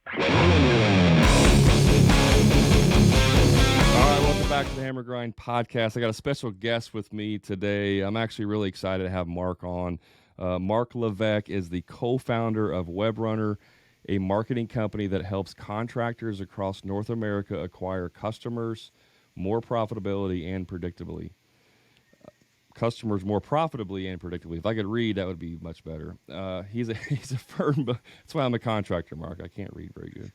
Welcome back to the Hammer Grind podcast. I got a special guest with me today. I'm actually really excited to have Marc on. Marc Levesque is the co-founder of Webrunner, a marketing company that helps contractors across North America acquire customers more profitably and predictably. Customers more profitably and predictably. If I could read, that would be much better. He's a firm. That's why I'm a contractor, Marc. I can't read very good.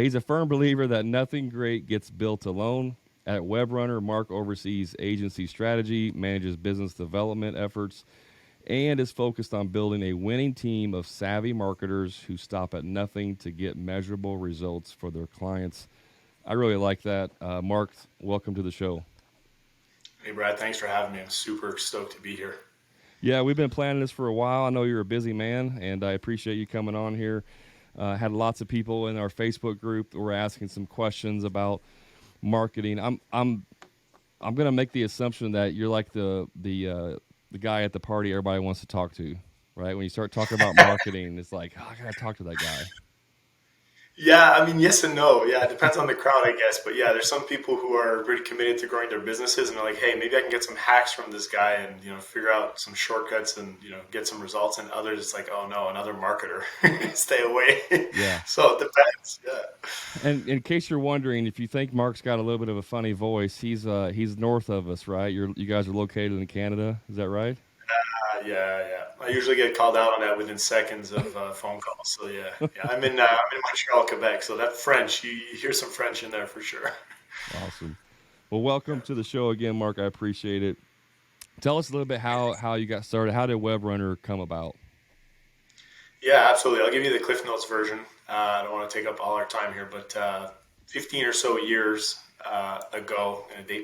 He's a firm believer that nothing great gets built alone. At Webrunner, Marc oversees agency strategy, manages business development efforts, and is focused on building a winning team of savvy marketers who stop at nothing to get measurable results for their clients. I really like that. Marc, welcome to the show. Hey, Brad, thanks for having me. I'm super stoked to be here. Yeah, we've been planning this for a while. I know you're a busy man, and I appreciate you coming on here. Had lots of people in our Facebook group that were asking some questions about marketing. I'm going to make the assumption that you're like the guy at the party everybody wants to talk to, right? When you start talking about marketing, it's like, oh, I got to talk to that guy. Yeah, I mean, yes and no. Yeah, it depends on the crowd, I guess. But yeah, there's some people who are really committed to growing their businesses, and they're like, hey, maybe I can get some hacks from this guy and, figure out some shortcuts and, get some results. And others, it's like, oh no, another marketer. Stay away. Yeah. So it depends. Yeah. And in case you're wondering, if you think Marc's got a little bit of a funny voice, he's north of us, right? You guys are located in Canada. Is that right? Yeah. I usually get called out on that within seconds of phone calls. So yeah. I'm in Montreal, Quebec. So that French, you hear some French in there for sure. Awesome. Well, welcome to the show again, Marc. I appreciate it. Tell us a little bit how you got started. How did Webrunner come about? Yeah, absolutely. I'll give you the Cliff Notes version. I don't want to take up all our time here, but 15 or so years ago, I'm going to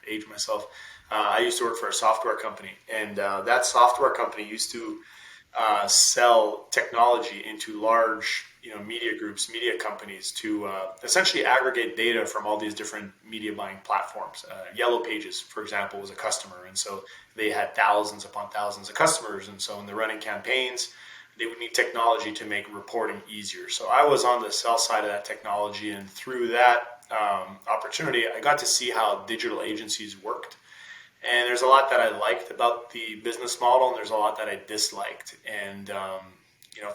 age myself. I used to work for a software company, and that software company used to sell technology into large, media groups, media companies to essentially aggregate data from all these different media buying platforms. Yellow Pages, for example, was a customer, and so they had thousands upon thousands of customers, and so when they're running campaigns, they would need technology to make reporting easier. So I was on the sell side of that technology, and through that opportunity, I got to see how digital agencies worked. And there's a lot that I liked about the business model, and there's a lot that I disliked. And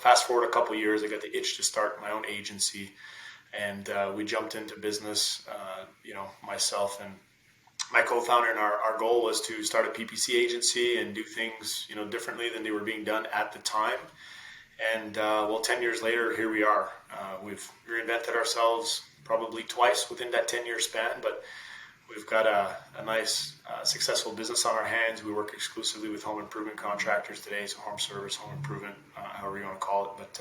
fast forward a couple of years, I got the itch to start my own agency, and we jumped into business. Myself and my co-founder, and our goal was to start a PPC agency and do things differently than they were being done at the time. And 10 years later, here we are. We've reinvented ourselves probably twice within that 10-year span, but we've got a nice, successful business on our hands. We work exclusively with home improvement contractors today, so home service, home improvement, however you want to call it. But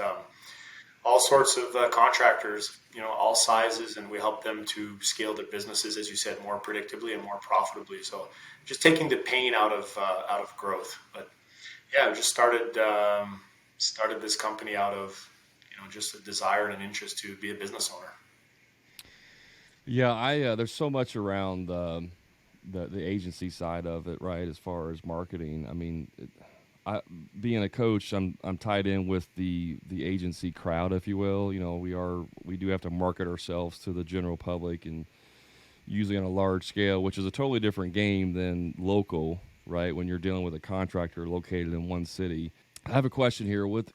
all sorts of contractors, all sizes, and we help them to scale their businesses, as you said, more predictably and more profitably. So just taking the pain out of growth. But yeah, we just started this company out of just a desire and an interest to be a business owner. Yeah, there's so much around the agency side of it, right? As far as marketing, I mean, being a coach, I'm tied in with the agency crowd, if you will. We do have to market ourselves to the general public, and usually on a large scale, which is a totally different game than local, right? When you're dealing with a contractor located in one city. I have a question here with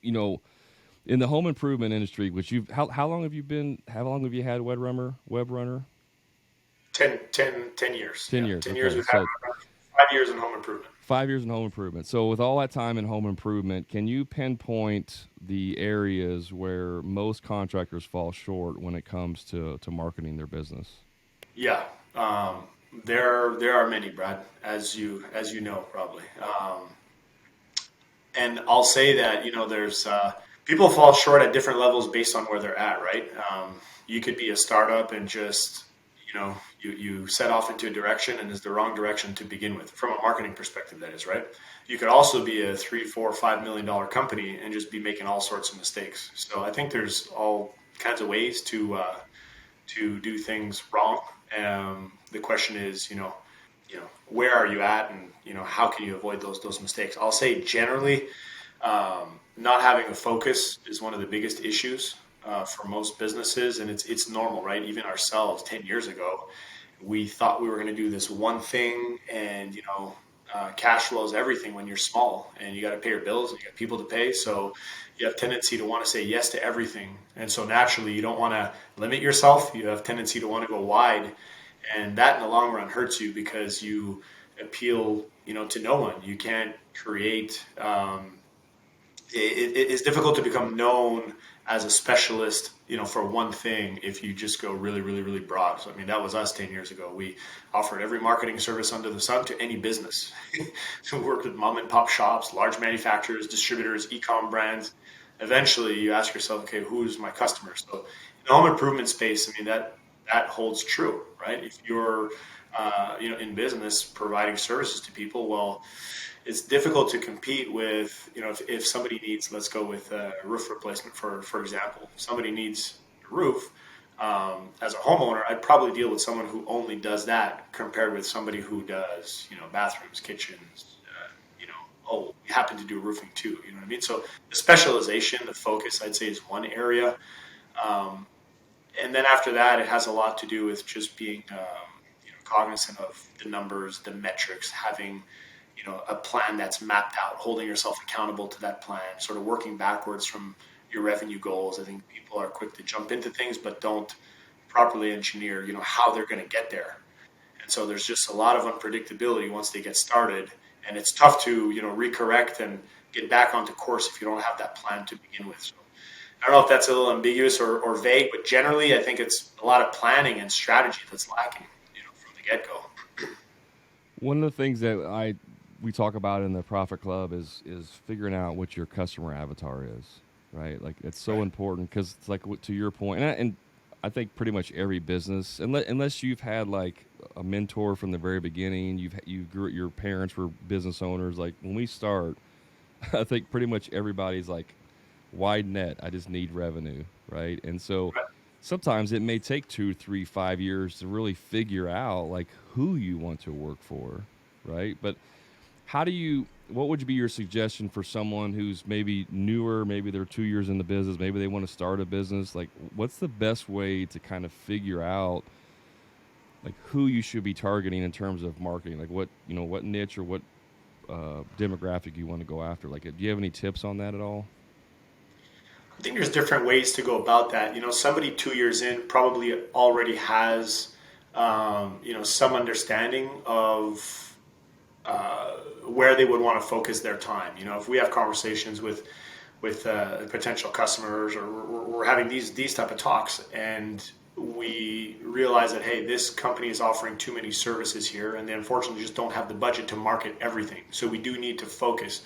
in the home improvement industry, which how long have you had Webrunner? 10 years. 10 years. 10 years. Okay. We've had 5 years in home improvement. 5 years in home improvement. So with all that time in home improvement, can you pinpoint the areas where most contractors fall short when it comes to marketing their business? Yeah. There are many, Brad, as you know, probably. And I'll say that, there's people fall short at different levels based on where they're at, right? You could be a startup and just, you set off into a direction and it's the wrong direction to begin with, from a marketing perspective, that is, right? You could also be a $3, $4, $5 million company and just be making all sorts of mistakes. So I think there's all kinds of ways to do things wrong. The question is, where are you at, and how can you avoid those mistakes? I'll say generally, not having a focus is one of the biggest issues. for most businesses, and it's normal, right? Even ourselves 10 years ago, we thought we were going to do this one thing, and cash flow is everything when you're small, and you got to pay your bills and you got people to pay. So you have tendency to want to say yes to everything, and so naturally you don't want to limit yourself. You have tendency to want to go wide, and that in the long run hurts you because you appeal, to no one. You can't create. It's difficult to become known as a specialist, for one thing if you just go really, really, really broad. So, I mean, that was us 10 years ago. We offered every marketing service under the sun to any business. We worked with mom and pop shops, large manufacturers, distributors, e-com brands. Eventually, you ask yourself, okay, who's my customer? So, in the home improvement space, I mean, that holds true, right? If you're, in business providing services to people, well, it's difficult to compete with, if somebody needs, let's go with a roof replacement, for example. If somebody needs a roof, as a homeowner, I'd probably deal with someone who only does that compared with somebody who does, bathrooms, kitchens, oh, we happen to do roofing too, you know what I mean? So the specialization, the focus, I'd say, is one area. And then after that, it has a lot to do with just being, cognizant of the numbers, the metrics, having, a plan that's mapped out, holding yourself accountable to that plan, sort of working backwards from your revenue goals. I think people are quick to jump into things, but don't properly engineer, how they're going to get there. And so there's just a lot of unpredictability once they get started, and it's tough to, recorrect and get back onto course if you don't have that plan to begin with. So I don't know if that's a little ambiguous or vague, but generally I think it's a lot of planning and strategy that's lacking, from the get-go. One of the things that we talk about in the Profit Club is figuring out what your customer avatar is, right? Like it's so Right. important because it's like to your point, and I think pretty much every business, unless you've had like a mentor from the very beginning, you grew your parents were business owners. Like when we start, I think pretty much everybody's like wide net. I just need revenue, right? And so Right. sometimes it may take 2, 3, 5 years to really figure out like who you want to work for, right? But what would be your suggestion for someone who's maybe newer, maybe they're 2 years in the business, maybe they want to start a business? Like, what's the best way to kind of figure out like who you should be targeting in terms of marketing? Like what niche or what demographic you want to go after? Like, do you have any tips on that at all? I think there's different ways to go about that. Somebody 2 years in probably already has, some understanding of where they would want to focus their time. If we have conversations with potential customers, or we're having these type of talks, and we realize that, hey, this company is offering too many services here, and they unfortunately just don't have the budget to market everything. So we do need to focus.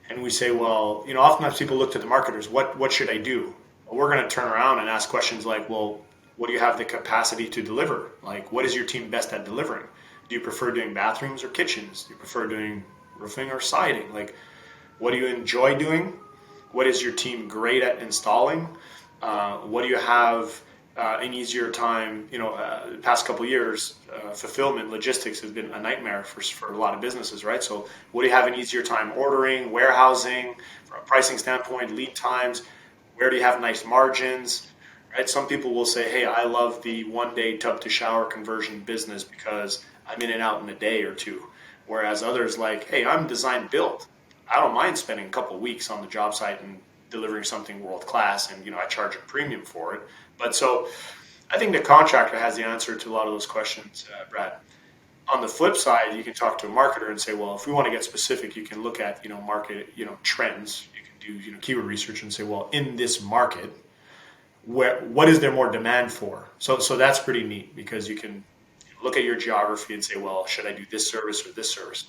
And we say, well, oftentimes people look to the marketers. What should I do? Well, we're going to turn around and ask questions like, well, what do you have the capacity to deliver? Like, what is your team best at delivering? Do you prefer doing bathrooms or kitchens? Do you prefer doing roofing or siding? Like, what do you enjoy doing? What is your team great at installing? What do you have an easier time? The past couple of years, fulfillment, logistics has been a nightmare for a lot of businesses, right? So what do you have an easier time ordering, warehousing, from a pricing standpoint, lead times? Where do you have nice margins? Right? Some people will say, hey, I love the 1 day tub to shower conversion business because I'm in and out in a day or two. Whereas others like, hey, I'm design build. I don't mind spending a couple of weeks on the job site and delivering something world class, and I charge a premium for it. But so I think the contractor has the answer to a lot of those questions, Brad. On the flip side, you can talk to a marketer and say, well, if we want to get specific, you can look at market trends. You can do keyword research and say, well, in this market, what is there more demand for? So that's pretty neat because you can look at your geography and say, well, should I do this service or this service?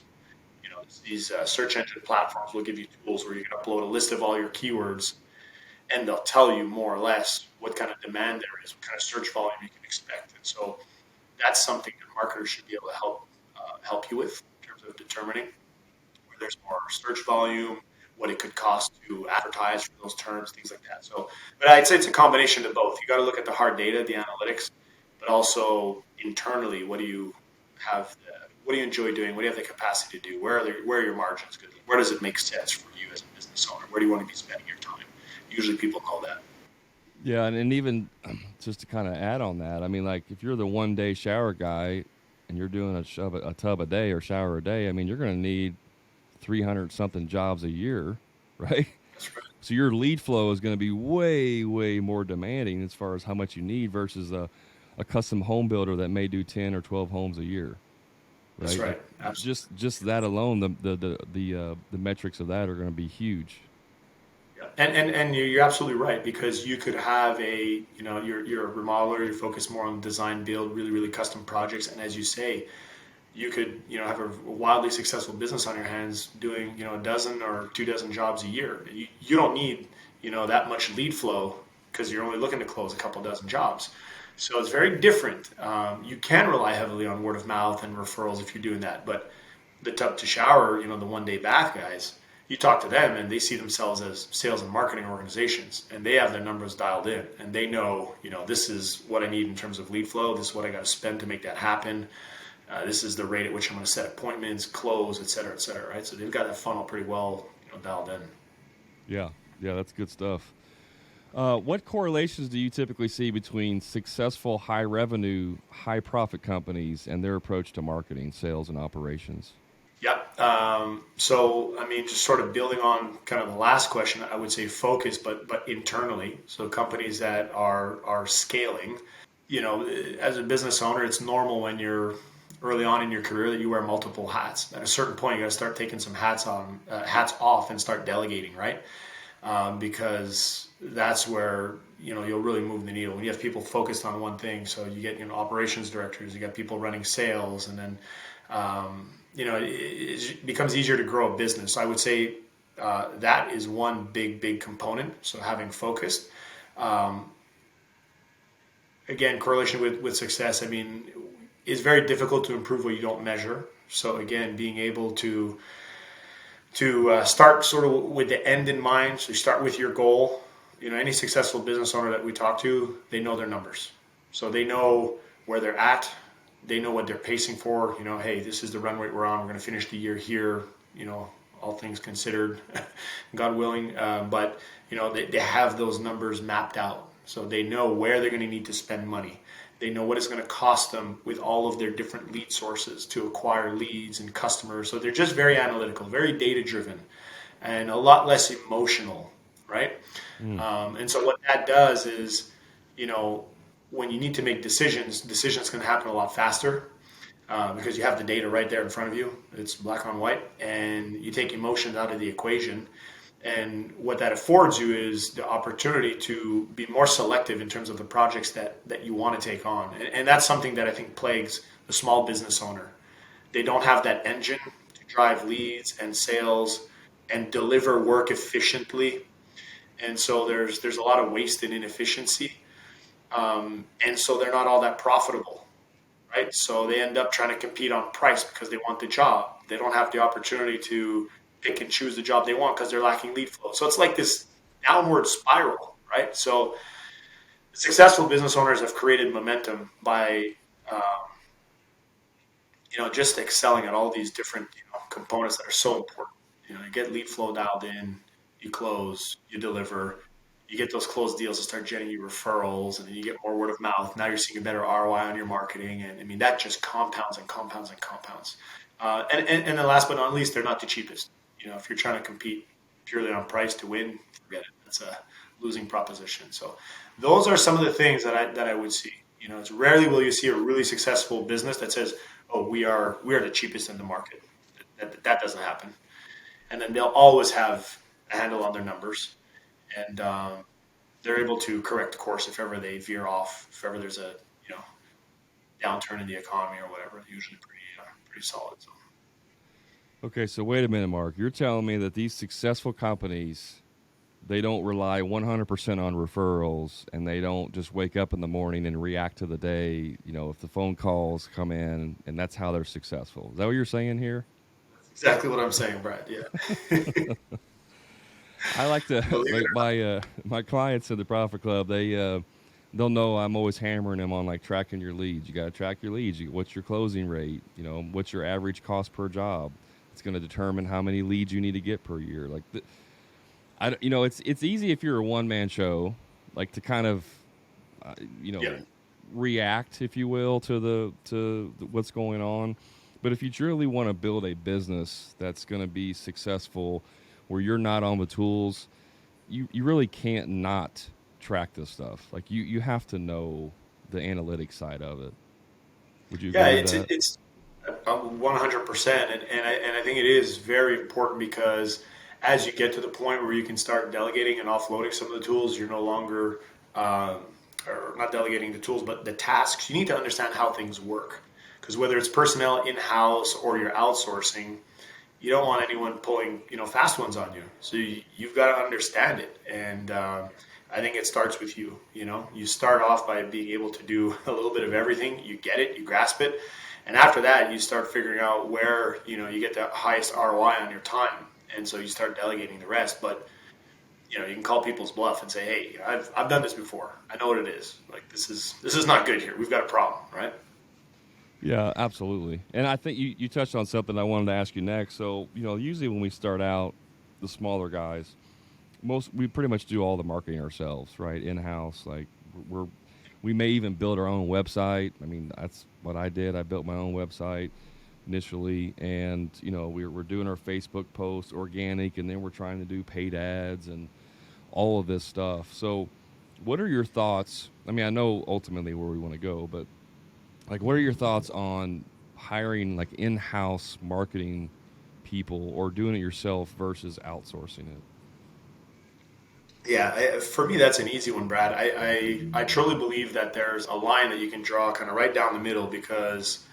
These search engine platforms will give you tools where you can upload a list of all your keywords, and they'll tell you more or less what kind of demand there is, what kind of search volume you can expect. And so that's something that marketers should be able to help you with in terms of determining where there's more search volume, what it could cost to advertise for those terms, things like that. So, but I'd say it's a combination of both. You got to look at the hard data, the analytics, but also internally, what do you have? What do you enjoy doing? What do you have the capacity to do? Where are your margins good? Where does it make sense for you as a business owner? Where do you want to be spending your time? Usually, people know that. Yeah, and even just to kind of add on that, I mean, like if you're the 1 day shower guy and you're doing a tub a day or shower a day, I mean, you're going to need 300 something jobs a year, right? That's right. So your lead flow is going to be way, way more demanding as far as how much you need versus a custom home builder that may do 10 or 12 homes a year, That's right? Like right. Absolutely. just that alone, the metrics of that are going to be huge. Yeah. And you're absolutely right, because you could have you're a remodeler, you're focused more on design build, really, really custom projects. And as you say, you could, have a wildly successful business on your hands doing, a dozen or 2 dozen jobs a year. You don't need, that much lead flow because you're only looking to close a couple dozen jobs. So it's very different. You can rely heavily on word of mouth and referrals if you're doing that. But the tub to shower, the 1 day bath guys, you talk to them and they see themselves as sales and marketing organizations, and they have their numbers dialed in, and they know, this is what I need in terms of lead flow. This is what I got to spend to make that happen. This is the rate at which I'm going to set appointments, close, et cetera, right? So they've got that funnel pretty well, dialed in. Yeah, yeah, that's good stuff. What correlations do you typically see between successful, high revenue, high profit companies and their approach to marketing, sales, and operations? Yeah. So, I mean, just sort of building on kind of the last question, I would say focus, but internally. So companies that are scaling, as a business owner, it's normal when you're early on in your career that you wear multiple hats. At a certain point, you got to start taking some hats off, and start delegating, right? Because that's where you'll really move the needle when you have people focused on one thing. So you get operations directors, you got people running sales, and then it becomes easier to grow a business. So I would say that is one big component. So having focused. Again, correlation with success. I mean, it's very difficult to improve what you don't measure. So again, being able to start sort of with the end in mind. So you start with your goal. Any successful business owner that we talk to, they know their numbers. So they know where they're at. They know what they're pacing for. Hey, this is the run rate we're on. We're going to finish the year here. All things considered, God willing. But they have those numbers mapped out. So they know where they're going to need to spend money. They know what it's going to cost them with all of their different lead sources to acquire leads and customers. So they're just very analytical, very data driven, and a lot less emotional, right? Mm. And so what that does is, when you need to make decisions can happen a lot faster because you have the data right there in front of you. It's black on white, and you take emotions out of the equation. And what that affords you is the opportunity to be more selective in terms of the projects that you want to take on. And that's something that I think plagues the small business owner. They don't have that engine to drive leads and sales and deliver work efficiently. And so there's a lot of waste and inefficiency. And so they're not all that profitable, right? So they end up trying to compete on price because they want the job. They don't have the opportunity to pick and choose the job they want because they're lacking lead flow. So it's like this downward spiral, right? So successful business owners have created momentum by, just excelling at all these different components that are so important. You get lead flow dialed in, you close, you deliver, you get those closed deals to start generating you referrals, and then you get more word of mouth. Now you're seeing a better ROI on your marketing, and I mean that just compounds and compounds and compounds. And then last but not least, they're not the cheapest. If you're trying to compete purely on price to win, forget it. That's a losing proposition. So those are some of the things that I would see. It's rarely will you see a really successful business that says, "Oh, we are the cheapest in the market." That doesn't happen. And then they'll always have a handle on their numbers, and they're able to correct course if ever they veer off, if ever there's a downturn in the economy or whatever. They're usually pretty solid. So. Okay, so wait a minute, Mark. You're telling me that these successful companies, they don't rely 100% on referrals, and they don't just wake up in the morning and react to the day, if the phone calls come in, and that's how they're successful. Is that what you're saying here? Exactly what I'm saying, Brad. Yeah. I like to Believe it like or not. my clients at the Profit Club. They'll know I'm always hammering them on like tracking your leads. You got to track your leads. What's your closing rate? What's your average cost per job? It's going to determine how many leads you need to get per year. Like, it's easy if you're a one man show. like to kind of, you know, Yeah. react, if you will, to what's going on. But if you truly want to build a business that's going to be successful, where you're not on the tools, you really can't not track this stuff. Like you have to know the analytics side of it. Would you Yeah, agree with that? it's 100%, and I think it is very important because as you get to the point where you can start delegating and offloading some of the tools, you're no longer um, or not delegating the tools, but the tasks. You need to understand how things work because whether it's personnel in house or you're outsourcing, you don't want anyone pulling fast ones on you. So you've got to understand it, and I think it starts with you. You start off by being able to do a little bit of everything. You get it, you grasp it, and after that, you start figuring out where you get the highest ROI on your time, and so you start delegating the rest. But you can call people's bluff and say, "Hey, I've done this before. I know what it is. Like this is not good here. We've got a problem, right?" Yeah, absolutely. And I think you touched on something I wanted to ask you next. So, usually when we start out, the smaller guys, we pretty much do all the marketing ourselves, right? In house. Like we may even build our own website. I mean, that's what I did. I built my own website initially, and we're doing our Facebook posts organic, and then we're trying to do paid ads and all of this stuff. So, what are your thoughts? I mean, I know ultimately where we want to go, but like, what are your thoughts on hiring like in-house marketing people or doing it yourself versus outsourcing it? Yeah, for me, that's an easy one, Brad. I truly believe that there's a line that you can draw kind of right down the middle because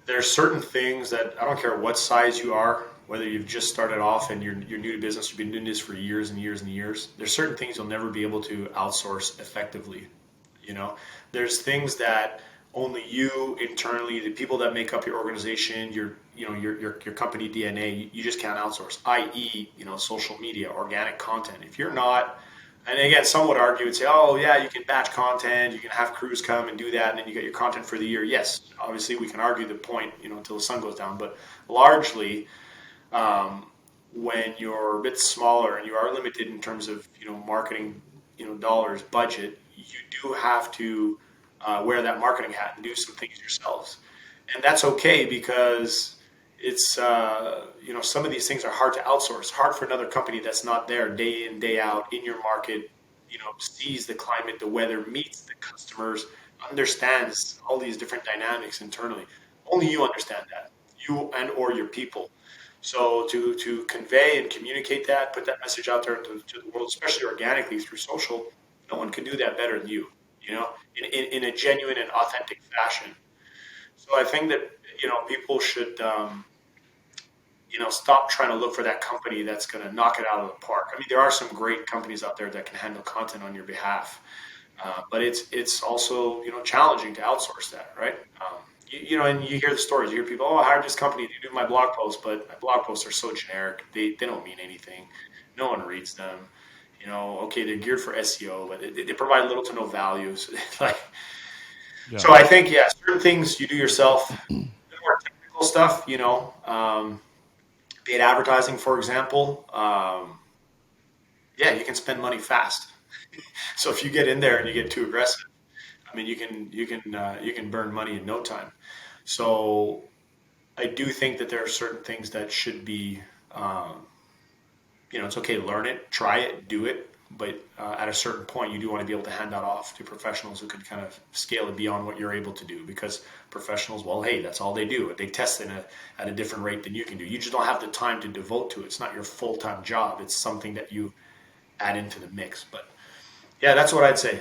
there's certain things that I don't care what size you are, whether you've just started off and you're new to business, you've been doing this for years and years and years. There's certain things you'll never be able to outsource effectively. You know, there's things that only you internally, the people that make up your organization, your company DNA, you just can't outsource. I.e., social media, organic content. If you're not, and again, some would argue and say, oh yeah, you can batch content, you can have crews come and do that, and then you get your content for the year. Yes, obviously we can argue the point, until the sun goes down, but largely, um, when you're a bit smaller and you are limited in terms of marketing dollars budget, you do have to wear that marketing hat and do some things yourselves, and that's okay because it's some of these things are hard to outsource, hard for another company that's not there day in day out in your market, sees the climate, the weather, meets the customers, understands all these different dynamics internally. Only you understand that, you and or your people. So to convey and communicate that, put that message out there to the world, especially organically through social, no one can do that better than you. In a genuine and authentic fashion. So I think that people should stop trying to look for that company that's going to knock it out of the park. I mean, there are some great companies out there that can handle content on your behalf, but it's also challenging to outsource that, right? And you hear the stories. You hear people, oh, I hired this company to do my blog posts, but my blog posts are so generic. They don't mean anything. No one reads them. Okay, they're geared for SEO, but they provide little to no value. So, like, Yeah. so I think, yeah, certain things you do yourself, the more technical stuff, paid advertising, for example. Yeah, you can spend money fast. So if you get in there and you get too aggressive, I mean, you can burn money in no time. So I do think that there are certain things that should be, um, it's okay to learn it, try it, do it, but at a certain point, you do want to be able to hand that off to professionals who can kind of scale it beyond what you're able to do. Because professionals, well, hey, that's all they do. They test it at a different rate than you can do. You just don't have the time to devote to it. It's not your full time job. It's something that you add into the mix. But yeah, that's what I'd say.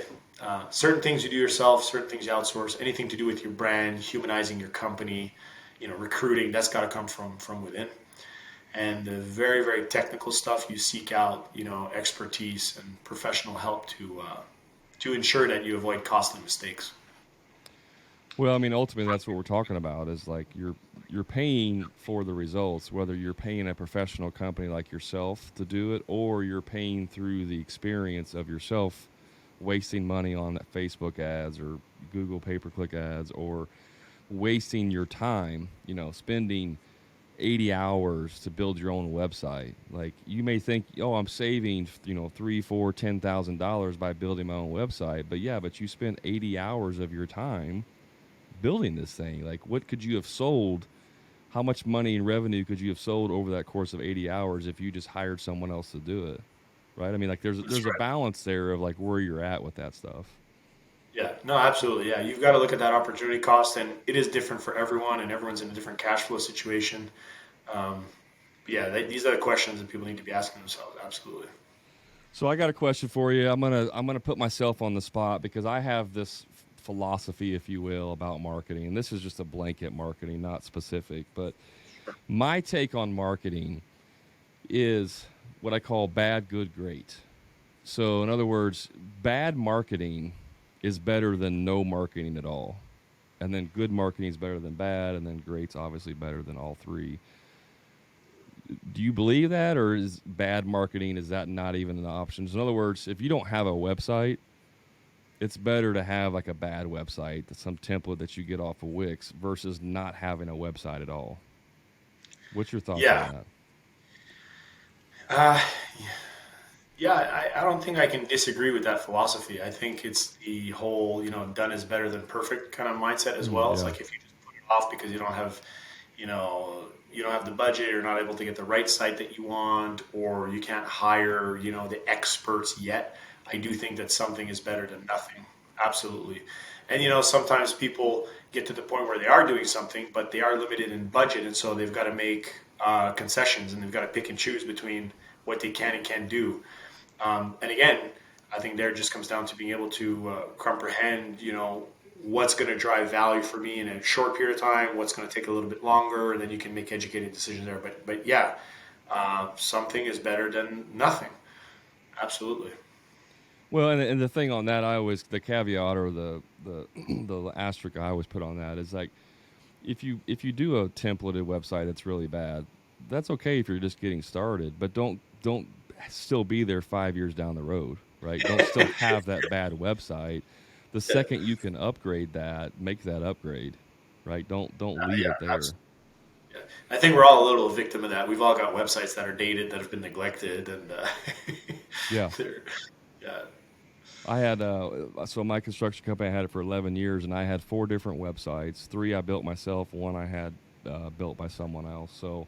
Certain things you do yourself, certain things you outsource. Anything to do with your brand, humanizing your company, recruiting, that's got to come from within. And the very very technical stuff you seek out expertise and professional help to ensure that you avoid costly mistakes. Well, I mean, ultimately, that's what we're talking about. Is like you're paying for the results, whether you're paying a professional company like yourself to do it, or you're paying through the experience of yourself wasting money on Facebook ads or Google pay per click ads, or wasting your time. Spending 80 hours to build your own website. Like you may think, oh, I'm saving, $3, $4, $10,000 by building my own website. But you spent 80 hours of your time building this thing. Like what could you have sold? How much money and revenue could you have sold over that course of 80 hours if you just hired someone else to do it? Right. I mean, like That's there's a right. balance there of like where you're at with that stuff. Yeah, no, absolutely. Yeah, you've got to look at that opportunity cost, and it is different for everyone, and everyone's in a different cash flow situation. Um, yeah, these are the questions that people need to be asking themselves. Absolutely. So I got a question for you. I'm gonna put myself on the spot because I have this philosophy, if you will, about marketing. And this is just a blanket marketing, not specific. But my take on marketing is what I call bad, good, great. So in other words, bad marketing is better than no marketing at all. And then good marketing is better than bad, and then great's obviously better than all three. Do you believe that, or is bad marketing, is that not even an option? So in other words, if you don't have a website, it's better to have like a bad website, some template that you get off of Wix, versus not having a website at all. What's your thoughts on Yeah. that? Uh, yeah, I don't think I can disagree with that philosophy. I think it's the whole, done is better than perfect kind of mindset as well. It's Yeah. like if you just put it off because you know, you don't have the budget, you're not able to get the right site that you want, or you can't hire, the experts yet. I do think that something is better than nothing. Absolutely. And, sometimes people get to the point where they are doing something, but they are limited in budget. And so they've got to make concessions, and they've got to pick and choose between what they can and can't do. And again, I think there just comes down to being able to comprehend, what's going to drive value for me in a short period of time, what's going to take a little bit longer, and then you can make educated decisions there. But yeah, something is better than nothing. Absolutely. Well, and the thing on that, the caveat or the the asterisk I always put on that is like if you do a templated website that's really bad, that's okay if you're just getting started, but don't still be there 5 years down the road, right? Don't still have that bad website. The Yeah, second you can upgrade that, make that upgrade, right? Don't leave yeah, it there. absolutely. Yeah. I think we're all a little victim of that. We've all got websites that are dated, that have been neglected, and Yeah. they're, yeah, I had so my construction company, I had it for 11 years, and I had four different websites. Three I built myself, one I had built by someone else. So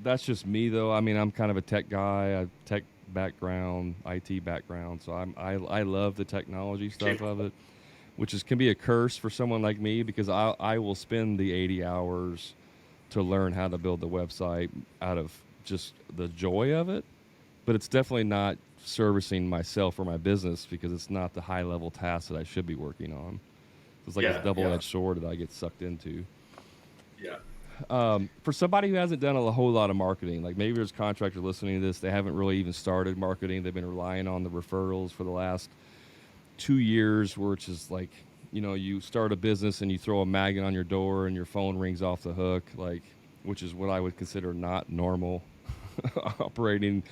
that's just me, though. I mean, I'm kind of a tech guy, a tech background, IT background. So I love the technology stuff of capable. it, which can be a curse for someone like me because I will spend the 80 hours to learn how to build the website out of just the joy of it, but it's definitely not servicing myself or my business because it's not the high level task that I should be working on. It's like this Yeah, double yeah, edged sword that I get sucked into. yeah. For somebody who hasn't done a whole lot of marketing, like maybe there's a contractor listening to this, they haven't really even started marketing. They've been relying on the referrals for the last 2 years, which is like, you start a business and you throw a magnet on your door and your phone rings off the hook, like, which is what I would consider not normal operating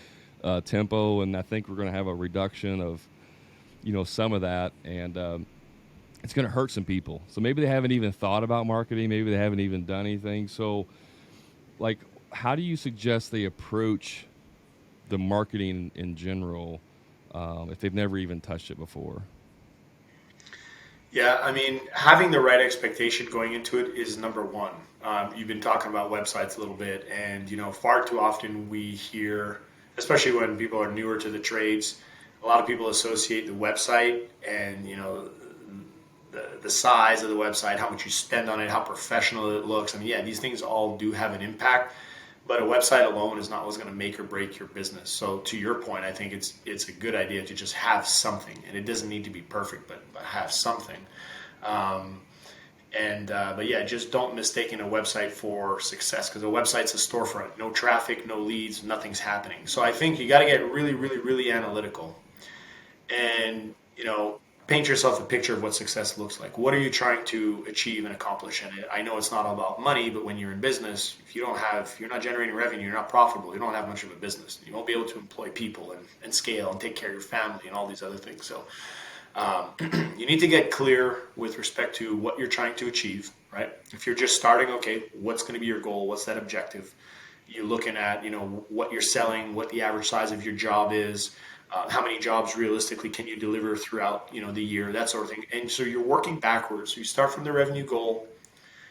tempo. And I think we're going to have a reduction of, some of that. And it's going to hurt some people. So maybe they haven't even thought about marketing. Maybe they haven't even done anything. So, like, how do you suggest they approach the marketing in general if they've never even touched it before? Yeah, I mean, having the right expectation going into it is number one. You've been talking about websites a little bit, and far too often we hear, especially when people are newer to the trades, a lot of people associate the website and the size of the website, how much you spend on it, how professional it looks. I mean, yeah, these things all do have an impact, but a website alone is not what's going to make or break your business. So to your point, I think it's a good idea to just have something, and it doesn't need to be perfect, but have something. Um, but yeah, just don't mistake a website for success, because a website's a storefront. No traffic, no leads, nothing's happening. So I think you got to get really, really, really analytical, and paint yourself a picture of what success looks like. What are you trying to achieve and accomplish? And I know it's not all about money, but when you're in business, if you're not generating revenue, you're not profitable, you don't have much of a business. You won't be able to employ people and scale and take care of your family and all these other things. So you need to get clear with respect to what you're trying to achieve. right? If you're just starting, okay, what's going to be your goal? What's that objective? You're looking at, what you're selling, what the average size of your job is, how many jobs realistically can you deliver throughout, the year, that sort of thing. And so you're working backwards. So you start from the revenue goal,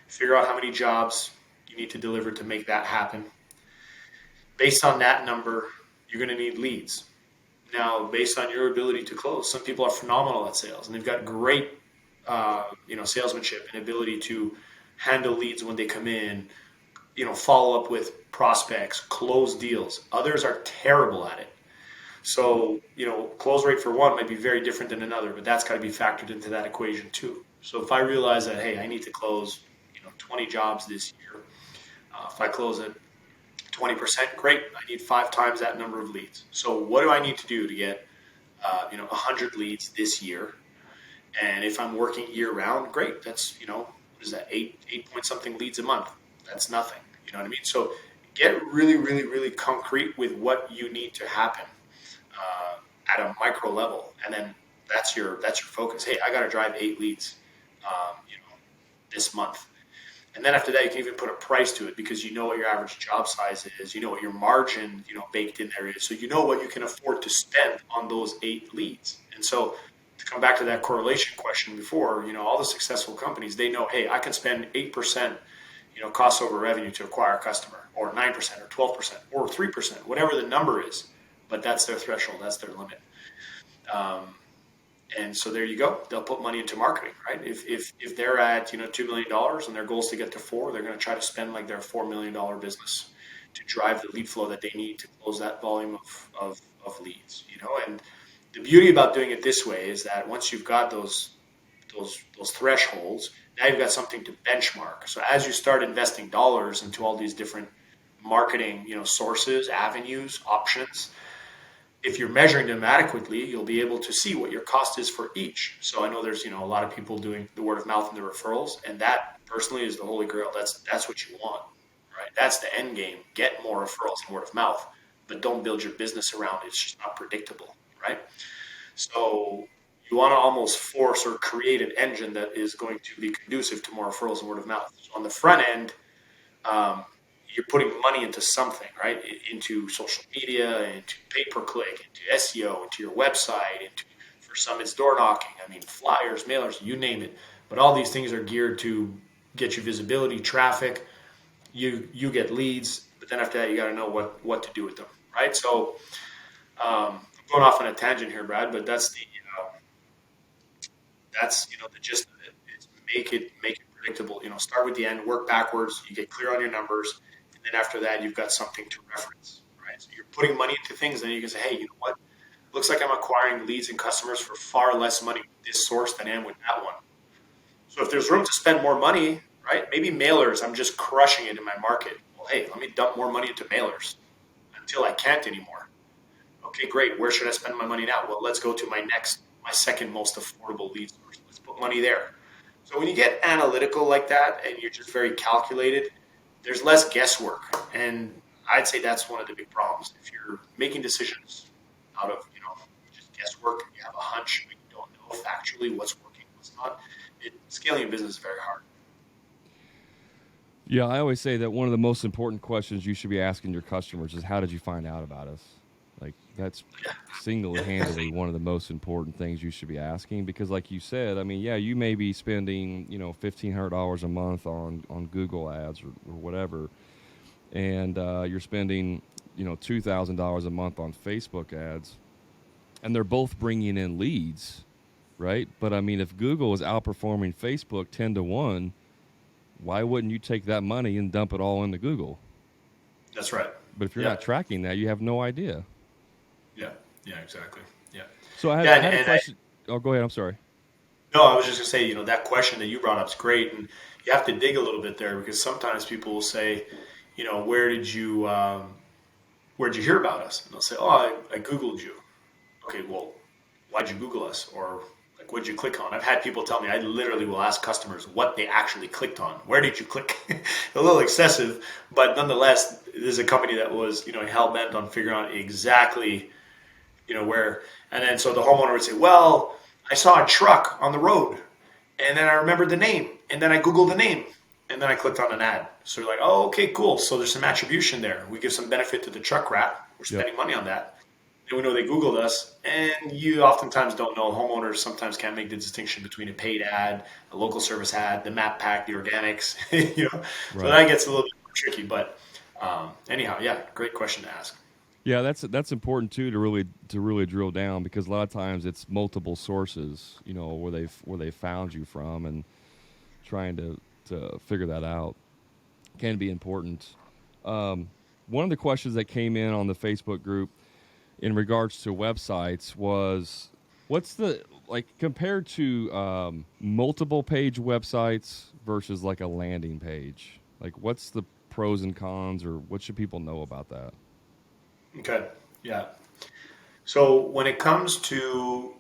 figure out how many jobs you need to deliver to make that happen. Based on that number, you're going to need leads. Now, based on your ability to close, some people are phenomenal at sales and they've got great, salesmanship and ability to handle leads when they come in, follow up with prospects, close deals. Others are terrible at it. So, close rate for one might be very different than another, but that's got to be factored into that equation too. So if I realize that, hey, I need to close, 20 jobs this year, if I close at 20%, great. I need 5 times that number of leads. So what do I need to do to get, 100 leads this year? And if I'm working year round, great. That's, what is that, 8 point something leads a month? That's nothing. You know what I mean? So get really, really, really concrete with what you need to happen at a micro level, and then that's your focus. Hey, I got to drive 8 leads, this month. And then after that, you can even put a price to it because you know what your average job size is. You know what your margin, baked in there is. So you know what you can afford to spend on those 8 leads. And so to come back to that correlation question before, all the successful companies, they know, hey, I can spend 8%, cost over revenue to acquire a customer, or 9% or 12% or 3%, whatever the number is. But that's their threshold. That's their limit. And so there you go. They'll put money into marketing, right? If they're at $2 million and their goal is to get to 4, they're going to try to spend like their $4 million business to drive the lead flow that they need to close that volume of leads. And the beauty about doing it this way is that once you've got those thresholds, now you've got something to benchmark. So as you start investing dollars into all these different marketing sources, avenues, options, if you're measuring them adequately, you'll be able to see what your cost is for each. So I know there's, a lot of people doing the word of mouth and the referrals, and that personally is the holy grail. That's what you want, right? That's the end game. Get more referrals and word of mouth, but don't build your business around it. It's just not predictable, right? So you want to almost force or create an engine that is going to be conducive to more referrals and word of mouth. So on the front end, you're putting money into something, right? Into social media, into pay-per-click, into SEO, into your website, for some it's door knocking. I mean, flyers, mailers, you name it. But all these things are geared to get you visibility, traffic. You get leads, but then after that, you got to know what to do with them, right? So I'm going off on a tangent here, Brad, but that's the gist of it. Is make it predictable. Start with the end, work backwards. You get clear on your numbers. And then after that, you've got something to reference, right? So you're putting money into things, then you can say, hey, you know what? Looks like I'm acquiring leads and customers for far less money with this source than I am with that one. So if there's room to spend more money, right? Maybe mailers, I'm just crushing it in my market. Well, hey, let me dump more money into mailers until I can't anymore. Okay, great. Where should I spend my money now? Well, let's go to my second most affordable lead source. Let's put money there. So when you get analytical like that and you're just very calculated, there's less guesswork. And I'd say that's one of the big problems. If you're making decisions out of, just guesswork, you have a hunch, but you don't know factually what's working, what's not, scaling a business is very hard. Yeah, I always say that one of the most important questions you should be asking your customers is, how did you find out about us? Like, that's single-handedly one of the most important things you should be asking, because like you said, I mean, yeah, you may be spending, $1,500 a month on Google ads or whatever, and you're spending, $2,000 a month on Facebook ads, and they're both bringing in leads, right? But I mean, if Google is outperforming Facebook 10-1, why wouldn't you take that money and dump it all into Google? That's right. But if you're not tracking that, you have no idea. Yeah, exactly. Yeah. So I had a question. Go ahead. I'm sorry. No, I was just going to say, that question that you brought up is great. And you have to dig a little bit there, because sometimes people will say, where did you hear about us? And they'll say, oh, I Googled you. Okay, well, why'd you Google us? Or like, what'd you click on? I've had people tell me, I literally will ask customers what they actually clicked on. Where did you click? A little excessive, but nonetheless, there's a company that was, hell-bent on figuring out exactly, where. And then so the homeowner would say, well, I saw a truck on the road And then I remembered the name, and then I Googled the name, and then I clicked on an ad. So you're like, oh, okay, cool. So there's some attribution there. We give some benefit to the truck wrap. We're Yep. spending money on that. And we know they Googled us, and you oftentimes don't know. Homeowners sometimes can't make the distinction between a paid ad, a local service ad, the map pack, the organics, So Right. that gets a little bit more tricky. But anyhow, yeah, great question to ask. Yeah, that's important too to really drill down because a lot of times it's multiple sources, where they found you from and trying to figure that out can be important. One of the questions that came in on the Facebook group in regards to websites was what's the like compared to multiple page websites versus like a landing page, like what's the pros and cons or what should people know about that? Okay, yeah. So when it comes to,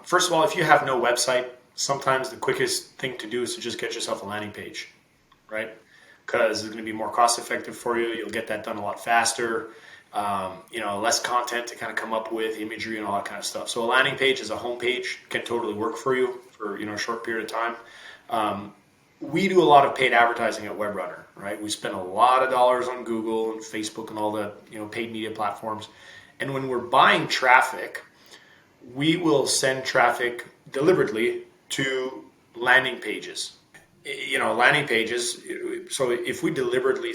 first of all, if you have no website, sometimes the quickest thing to do is to just get yourself a landing page, right? Because it's going to be more cost effective for you. You'll get that done a lot faster. Less content to kind of come up with, imagery and all that kind of stuff. So a landing page as a home page can totally work for you for a short period of time. We do a lot of paid advertising at Webrunner, right? We spend a lot of dollars on Google and Facebook and all the paid media platforms. And when we're buying traffic, we will send traffic deliberately to landing pages. Landing pages. So if we deliberately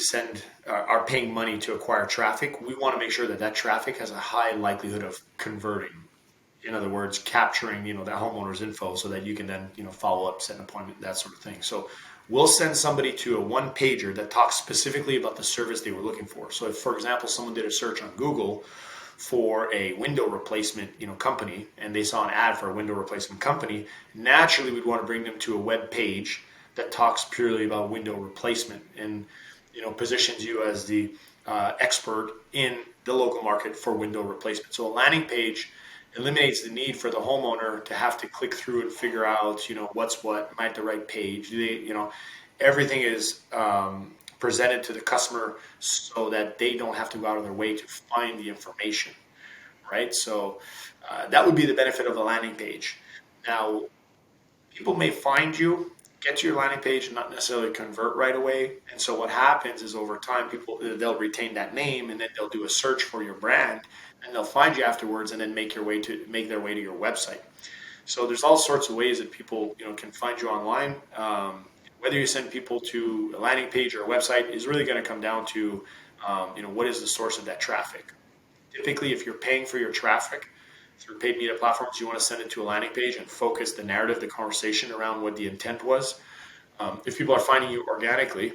are paying money to acquire traffic, we want to make sure that that traffic has a high likelihood of converting. In other words, capturing that homeowner's info so that you can then follow up, set an appointment, that sort of thing. So we'll send somebody to a one pager that talks specifically about the service they were looking for. So if, for example, someone did a search on Google for a window replacement company and they saw an ad for a window replacement company, naturally we'd want to bring them to a web page that talks purely about window replacement and positions you as the expert in the local market for window replacement. So a landing page eliminates the need for the homeowner to have to click through and figure out, what's what, am I at the right page? Everything is presented to the customer so that they don't have to go out of their way to find the information, right? So that would be the benefit of a landing page. Now, people may find you, get to your landing page, and not necessarily convert right away. And so what happens is over time, they'll retain that name, and then they'll do a search for your brand, and they'll find you afterwards, and then make their way to your website. So there's all sorts of ways that people can find you online. Whether you send people to a landing page or a website is really going to come down to what is the source of that traffic. Typically, if you're paying for your traffic through paid media platforms, you want to send it to a landing page and focus the narrative, the conversation around what the intent was. If people are finding you organically,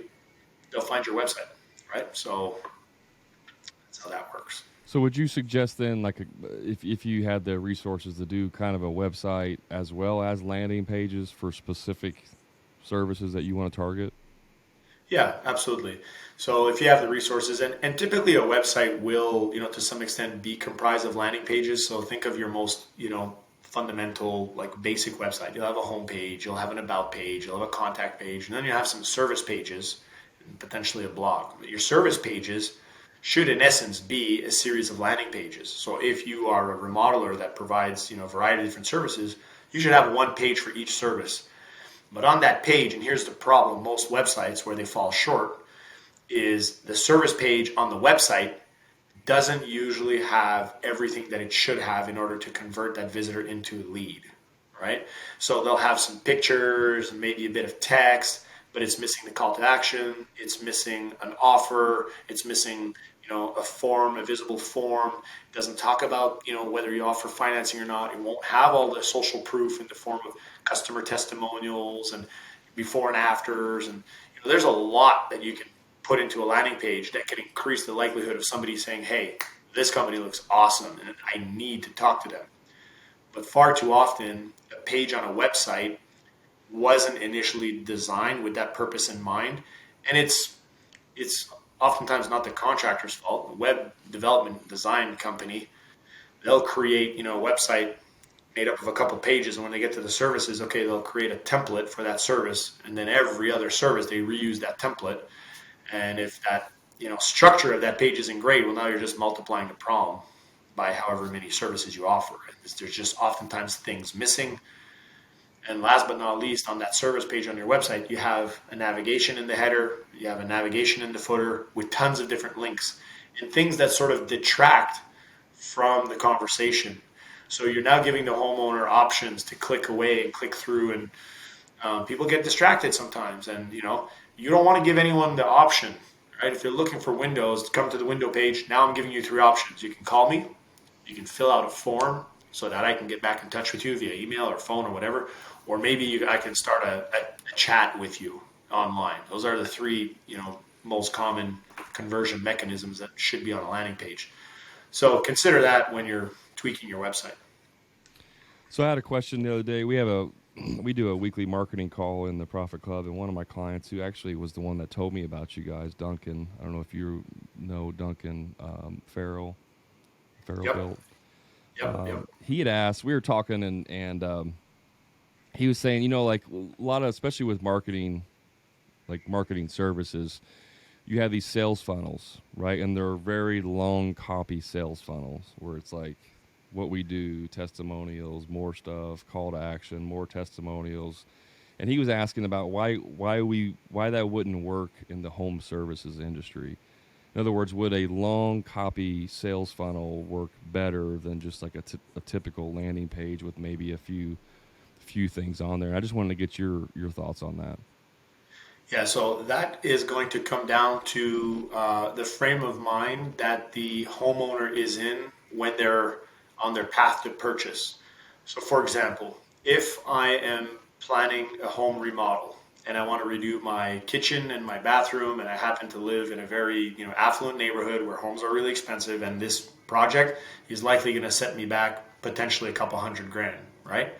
they'll find your website, right? So that's how that works. So would you suggest then, like, if you had the resources to do kind of a website as well as landing pages for specific services that you want to target? Yeah, absolutely. So if you have the resources, and typically a website will, to some extent be comprised of landing pages. So think of your most, fundamental, like basic website. You'll have a home page, you'll have an about page, you'll have a contact page, and then you have some service pages and potentially a blog. But your service pages should in essence be a series of landing pages. So if you are a remodeler that provides, a variety of different services, you should have one page for each service. But on that page, and here's the problem, most websites where they fall short, is the service page on the website doesn't usually have everything that it should have in order to convert that visitor into a lead, right? So they'll have some pictures and maybe a bit of text, but it's missing the call to action, it's missing an offer, it's missing a form, a visible form. It doesn't talk about whether you offer financing or not. It won't have all the social proof in the form of customer testimonials and before and afters, and there's a lot that you can put into a landing page that can increase the likelihood of somebody saying, hey, this company looks awesome and I need to talk to them. But far too often, a page on a website wasn't initially designed with that purpose in mind, and it's oftentimes not the contractor's fault. The web development design company, they'll create a website made up of a couple pages, and when they get to the services, okay, they'll create a template for that service, and then every other service they reuse that template. And if that structure of that page isn't great, well, now you're just multiplying the problem by however many services you offer. There's just oftentimes things missing. And last but not least, on that service page on your website, you have a navigation in the header, you have a navigation in the footer with tons of different links and things that sort of detract from the conversation. So you're now giving the homeowner options to click away and click through, and people get distracted sometimes. And you don't want to give anyone the option, right? If you're looking for windows, come to the window page. Now I'm giving you 3 options. You can call me, you can fill out a form so that I can get back in touch with you via email or phone or whatever, or maybe I can start a chat with you online. Those are the 3 most common conversion mechanisms that should be on a landing page. So consider that when you're tweaking your website. So I had a question the other day. We do a weekly marketing call in the Profit Club, and one of my clients, who actually was the one that told me about you guys, Duncan. I don't know if you know Duncan Farrell Yep. built. Yep. He had asked. We were talking, and he was saying, like a lot of, especially with marketing, like marketing services, you have these sales funnels, right? And they're very long copy sales funnels where it's like what we do, testimonials, more stuff, call to action, more testimonials. And he was asking about why that wouldn't work in the home services industry. In other words, would a long copy sales funnel work better than just like a typical landing page with maybe a few things on there? I just wanted to get your thoughts on that. Yeah, so that is going to come down to the frame of mind that the homeowner is in when they're on their path to purchase. So for example, if I am planning a home remodel and I want to redo my kitchen and my bathroom, and I happen to live in a very affluent neighborhood where homes are really expensive, and this project is likely going to set me back potentially a couple $100,000, right?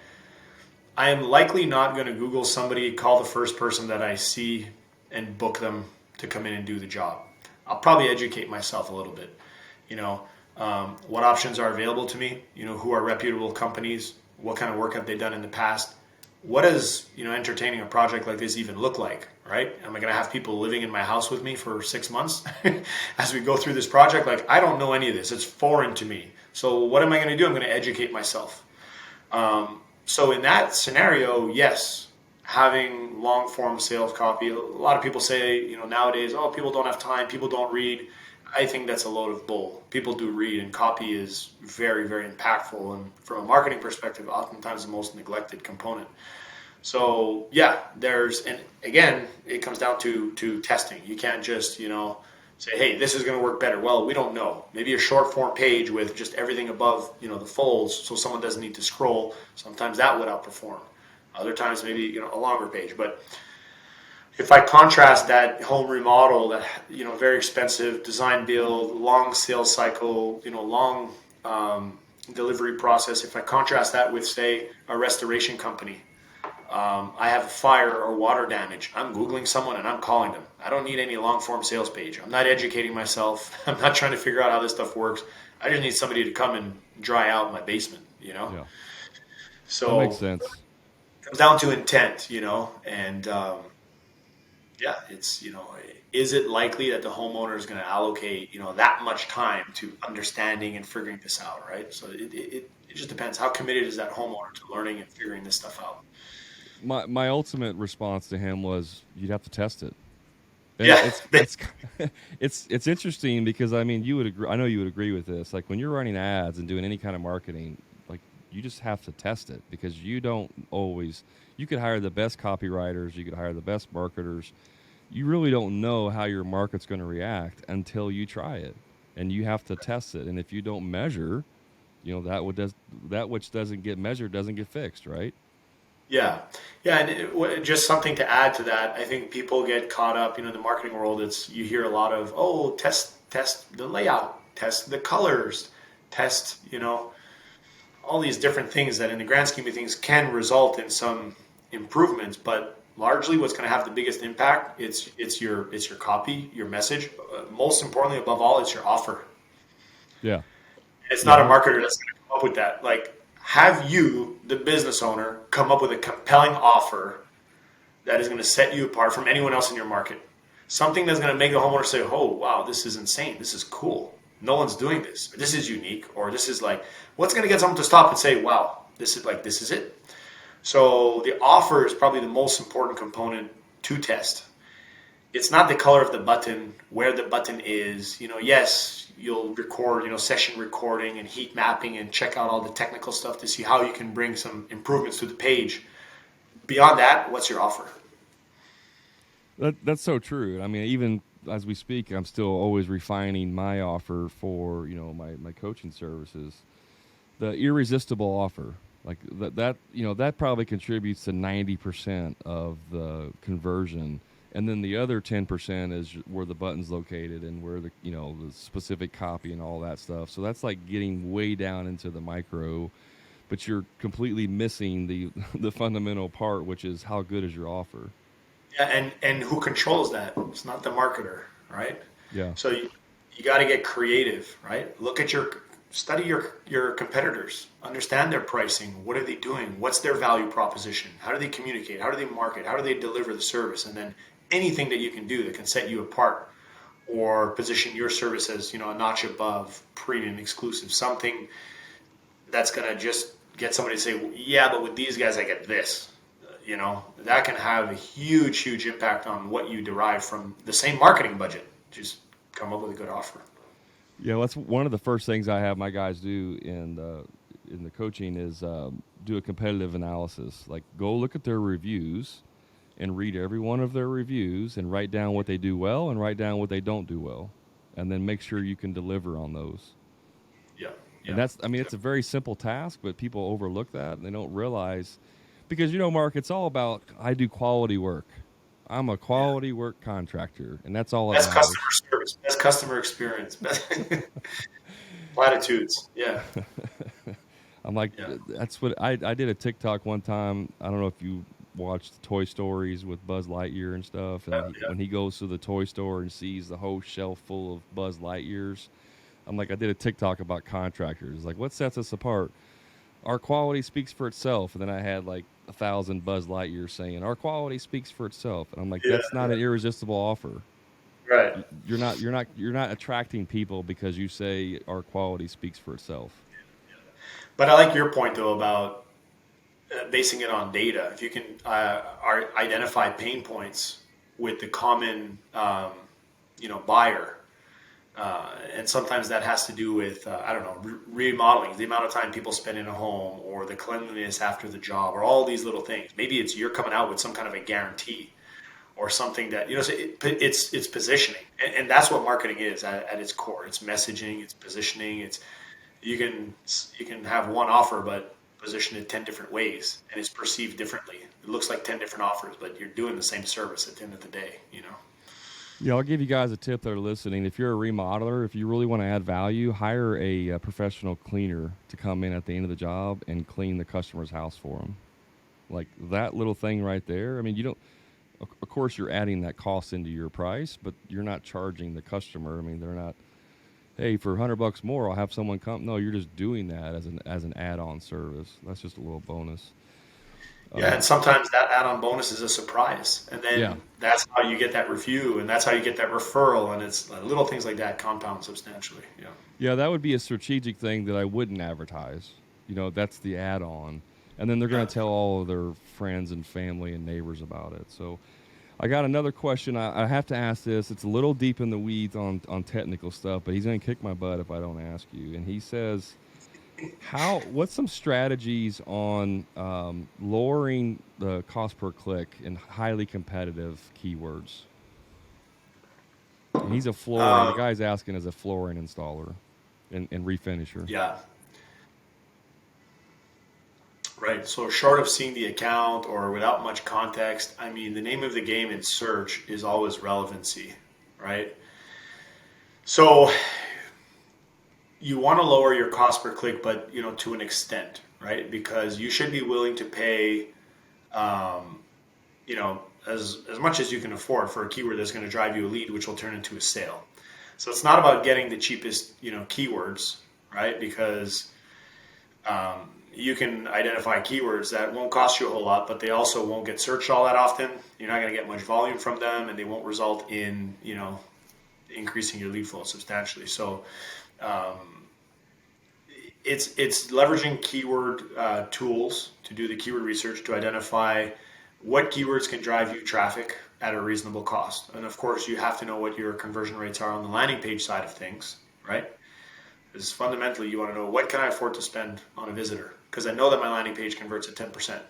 I am likely not going to Google somebody, call the first person that I see, and book them to come in and do the job. I'll probably educate myself a little bit. What options are available to me? Who are reputable companies? What kind of work have they done in the past? What does entertaining a project like this even look like, right? Am I going to have people living in my house with me for 6 months as we go through this project? Like, I don't know any of this. It's foreign to me. So what am I going to do? I'm going to educate myself. So in that scenario, yes, having long form sales copy. A lot of people say, nowadays, people don't have time, people don't read. I think that's a load of bull. People do read, and copy is very, very impactful. And from a marketing perspective, oftentimes the most neglected component. So yeah, and again, it comes down to testing. You can't just, say, hey, this is going to work better. Well, we don't know. Maybe a short form page with just everything above, the folds, so someone doesn't need to scroll. Sometimes that would outperform. Other times, maybe, a longer page. But if I contrast that home remodel, that, very expensive design build, long sales cycle, long delivery process, if I contrast that with, say, a restoration company, I have a fire or water damage, I'm Googling someone and I'm calling them. I don't need any long form sales page. I'm not educating myself. I'm not trying to figure out how this stuff works. I just need somebody to come and dry out my basement, Yeah. So that makes sense. It comes down to intent, and it's, is it likely that the homeowner is going to allocate, that much time to understanding and figuring this out, right? So it just depends. How committed is that homeowner to learning and figuring this stuff out? My ultimate response to him was, you'd have to test it. And yeah, it's interesting because you would agree. I know you would agree with this. Like when you're running ads and doing any kind of marketing, like you just have to test it, because you don't always. You could hire the best copywriters, you could hire the best marketers. You really don't know how your market's going to react until you try it, and you have to test it. And if you don't measure, that which doesn't get measured doesn't get fixed, right? Yeah. And just something to add to that, I think people get caught up, in the marketing world. You hear a lot of, test the layout, test the colors, test, all these different things that in the grand scheme of things can result in some improvements, but largely what's going to have the biggest impact, it's your copy, your message. Most importantly, above all, it's your offer. Yeah. It's not a marketer that's going to come up with that. Like, have you, the business owner, come up with a compelling offer that is going to set you apart from anyone else in your market. Something that's going to make the homeowner say, oh, wow, this is insane. This is cool. No one's doing this. Or this is unique. Or this is like, what's going to get someone to stop and say, wow, this is it. So the offer is probably the most important component to test. It's not the color of the button, where the button is. Yes, you'll record, session recording and heat mapping and check out all the technical stuff to see how you can bring some improvements to the page. Beyond that, what's your offer? That's so true. I mean, even as we speak, I'm still always refining my offer for my coaching services. The irresistible offer, like that probably contributes to 90% of the conversion, and then the other 10% is where the button's located and where the specific copy and all that stuff. So that's like getting way down into the micro, but you're completely missing the the fundamental part, which is how good is your offer. Yeah, and who controls that? It's not the marketer, right? Yeah. So you got to get creative, right? Study your competitors, understand their pricing. What are they doing? What's their value proposition? How do they communicate? How do they market? How do they deliver the service? And then anything that you can do that can set you apart or position your service as, a notch above, premium, exclusive, something that's going to just get somebody to say, yeah, but with these guys, I get this. That can have a huge impact on what you derive from the same marketing budget. Just come up with a good offer. Yeah, well, that's one of the first things I have my guys do in the coaching is do a competitive analysis. Like, go look at their reviews and read every one of their reviews and write down what they do well and write down what they don't do well, and then make sure you can deliver on those. Yeah. And it's a very simple task, but people overlook that and they don't realize, because Mark, it's all about, I do quality work. I'm a quality work contractor, and that's all it Best matters. customer service, best customer experience, best platitudes. Yeah. I'm like, Yeah. that's what I did a TikTok one time. I don't know if you watched Toy Stories with Buzz Lightyear and stuff. And Yeah. when he goes to the toy store and sees the whole shelf full of Buzz Lightyears, I'm like, I did a TikTok about contractors. Like, what sets us apart? Our quality speaks for itself. And then I had like 1,000 Buzz Lightyears saying, our quality speaks for itself. And I'm like, Yeah. that's not an irresistible offer. Right. You're not attracting people because you say our quality speaks for itself. But I like your point though about basing it on data. If you can identify pain points with the common, buyer, and sometimes that has to do with I don't know, remodeling, the amount of time people spend in a home, or the cleanliness after the job, or all these little things. Maybe it's you're coming out with some kind of a guarantee or something that so it's positioning, and that's what marketing is at its core. It's messaging, it's positioning. It's you can have one offer, but position it 10 different ways, and it's perceived differently. It looks like 10 different offers, but you're doing the same service at the end of the day. Yeah, I'll give you guys a tip that are listening. If you're a remodeler, if you really want to add value, hire a professional cleaner to come in at the end of the job and clean the customer's house for them. Like that little thing right there. I mean, you don't. Of course, you're adding that cost into your price, but you're not charging the customer. I mean, they're not. Hey, for $100 more, I'll have someone come. No, you're just doing that as an add-on service. That's just a little bonus. Yeah, and sometimes that add-on bonus is a surprise, and Yeah. then that's how you get that review, and that's how you get that referral, and it's little things like that compound substantially. Yeah. Yeah, that would be a strategic thing that I wouldn't advertise. That's the add-on, and then they're going to tell all of their friends and family and neighbors about it. So, I got another question. I have to ask this. It's a little deep in the weeds on technical stuff, but he's going to kick my butt if I don't ask you. And he says, what's some strategies on lowering the cost per click in highly competitive keywords? And he's a flooring. The guy's asking as a flooring installer and refinisher. Yeah. Right. So short of seeing the account or without much context, I mean, the name of the game in search is always relevancy, right? So you want to lower your cost per click, but to an extent, right? Because you should be willing to pay, as much as you can afford for a keyword that's going to drive you a lead, which will turn into a sale. So it's not about getting the cheapest, keywords, right? Because you can identify keywords that won't cost you a whole lot, but they also won't get searched all that often. You're not going to get much volume from them, and they won't result in, increasing your lead flow substantially. So It's leveraging keyword tools to do the keyword research to identify what keywords can drive you traffic at a reasonable cost. And of course, you have to know what your conversion rates are on the landing page side of things, right? Because fundamentally, you want to know what can I afford to spend on a visitor? Because I know that my landing page converts at 10%.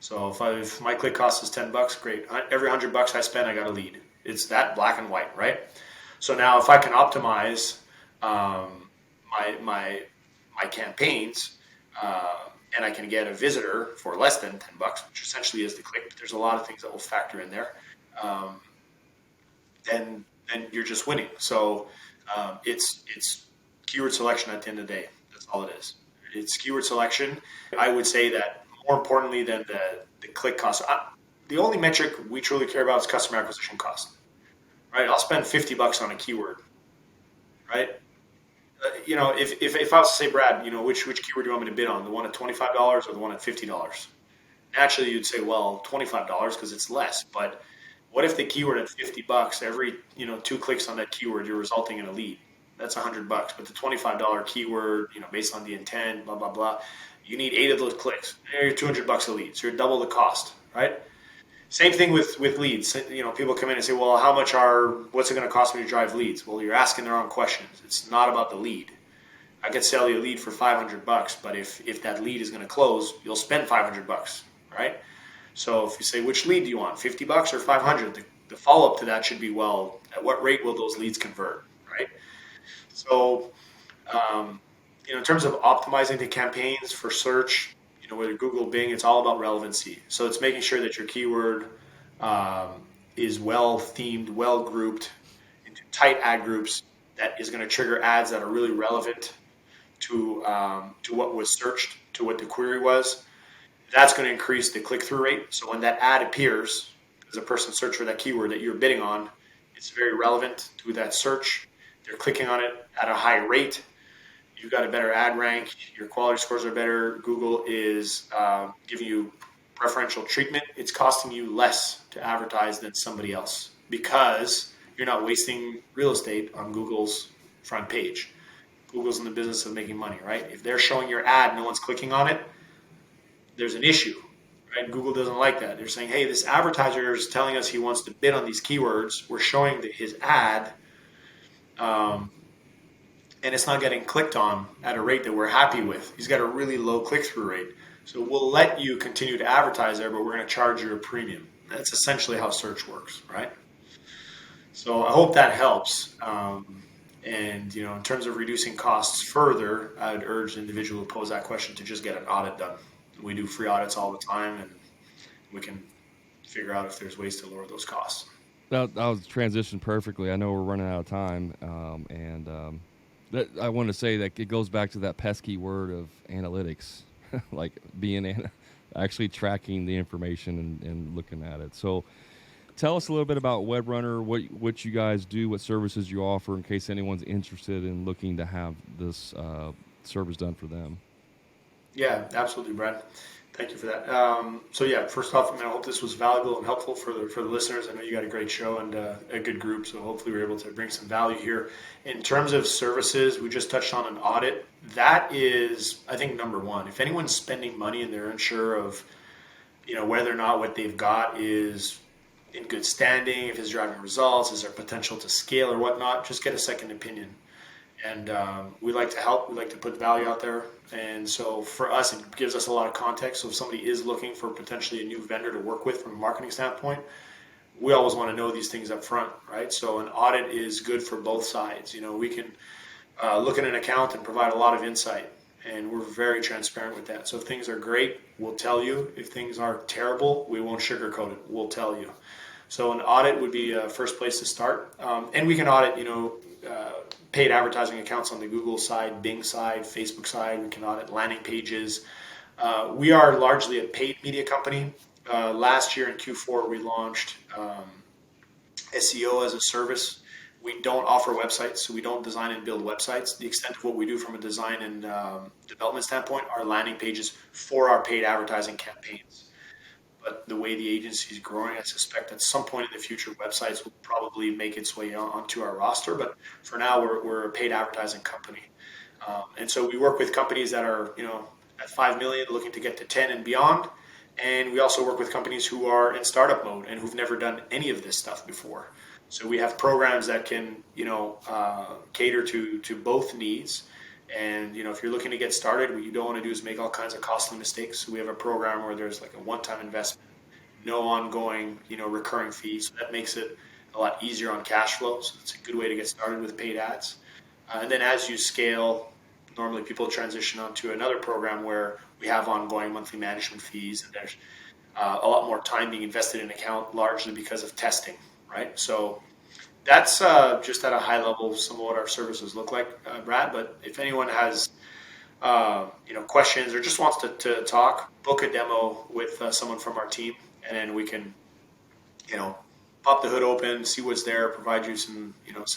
So if my click cost is $10, great. Every $100 I spend, I got a lead. It's that black and white, right? So now if I can optimize my campaigns, and I can get a visitor for less than $10, which essentially is the click, but there's a lot of things that will factor in there. Um, then you're just winning. So it's keyword selection at the end of the day. That's all it is. It's keyword selection. I would say that more importantly than the click cost. The only metric we truly care about is customer acquisition cost. Right? I'll spend $50 on a keyword. Right? If I was to say, Brad, which keyword do you want me to bid on? The one at $25 or the one at $50? Naturally, you'd say, well, $25 because it's less. But what if the keyword at $50, every two clicks on that keyword, you're resulting in a lead? That's $100. But the $25 keyword, based on the intent, blah blah blah, you need 8 of those clicks. You're $200 a lead, so you're double the cost, right? Same thing with leads. People come in and say, well, what's it going to cost me to drive leads? Well, you're asking the wrong questions. It's not about the lead. I could sell you a lead for $500, but if that lead is going to close, you'll spend $500, right? So if you say, which lead do you want, $50 or $500? The follow-up to that should be, well, at what rate will those leads convert, right? So, in terms of optimizing the campaigns for search, whether Google, Bing, it's all about relevancy. So it's making sure that your keyword is well themed, well grouped into tight ad groups that is going to trigger ads that are really relevant to what was searched, to what the query was. That's going to increase the click-through rate. So when that ad appears, as a person search for that keyword that you're bidding on, it's very relevant to that search. They're clicking on it at a high rate. You've got a better ad rank. Your quality scores are better. Google is giving you preferential treatment. It's costing you less to advertise than somebody else because you're not wasting real estate on Google's front page. Google's in the business of making money, right? If they're showing your ad, no one's clicking on it, there's an issue, right? Google doesn't like that. They're saying, hey, this advertiser is telling us he wants to bid on these keywords. We're showing his ad, and it's not getting clicked on at a rate that we're happy with. He's got a really low click-through rate. So we'll let you continue to advertise there, but we're going to charge you a premium. That's essentially how search works, right? So I hope that helps. And in terms of reducing costs further, I would urge the individual who pose that question to just get an audit done. We do free audits all the time, and we can figure out if there's ways to lower those costs. That was transitioned perfectly. I know we're running out of time, I want to say that it goes back to that pesky word of analytics, like actually tracking the information and looking at it. So tell us a little bit about Webrunner, what you guys do, what services you offer in case anyone's interested in looking to have this service done for them. Yeah, absolutely, Brad. Thank you for that. First off, I hope this was valuable and helpful for the listeners. I know you got a great show and a good group, so hopefully we're able to bring some value here. In terms of services, we just touched on an audit. That is, I think, number one. If anyone's spending money and they're unsure of, whether or not what they've got is in good standing, if it's driving results, is there potential to scale or whatnot, just get a second opinion. And we like to help. We like to put value out there. And so for us, it gives us a lot of context. So if somebody is looking for potentially a new vendor to work with from a marketing standpoint, we always want to know these things up front, right? So an audit is good for both sides. We can look at an account and provide a lot of insight. And we're very transparent with that. So if things are great, we'll tell you. If things are terrible, we won't sugarcoat it. We'll tell you. So an audit would be a first place to start. And we can audit, paid advertising accounts on the Google side, Bing side, Facebook side. We can audit landing pages. We are largely a paid media company. Last year in Q4, we launched SEO as a service. We don't offer websites, so we don't design and build websites. The extent of what we do from a design and development standpoint are landing pages for our paid advertising campaigns. But the way the agency is growing, I suspect at some point in the future, websites will probably make its way onto our roster. But for now, we're a paid advertising company. And so we work with companies that are, at 5 million looking to get to 10 and beyond. And we also work with companies who are in startup mode and who've never done any of this stuff before. So we have programs that can, cater to both needs. And, if you're looking to get started, what you don't want to do is make all kinds of costly mistakes. So we have a program where there's like a one-time investment, no ongoing, recurring fees. So that makes it a lot easier on cash flow. So it's a good way to get started with paid ads. And then as you scale, normally people transition onto another program where we have ongoing monthly management fees, and there's a lot more time being invested in an account, largely because of testing, right? So that's just at a high level some of what our services look like, Brad. But if anyone has questions or just wants to talk, book a demo with someone from our team, and then we can pop the hood open, see what's there, provide you some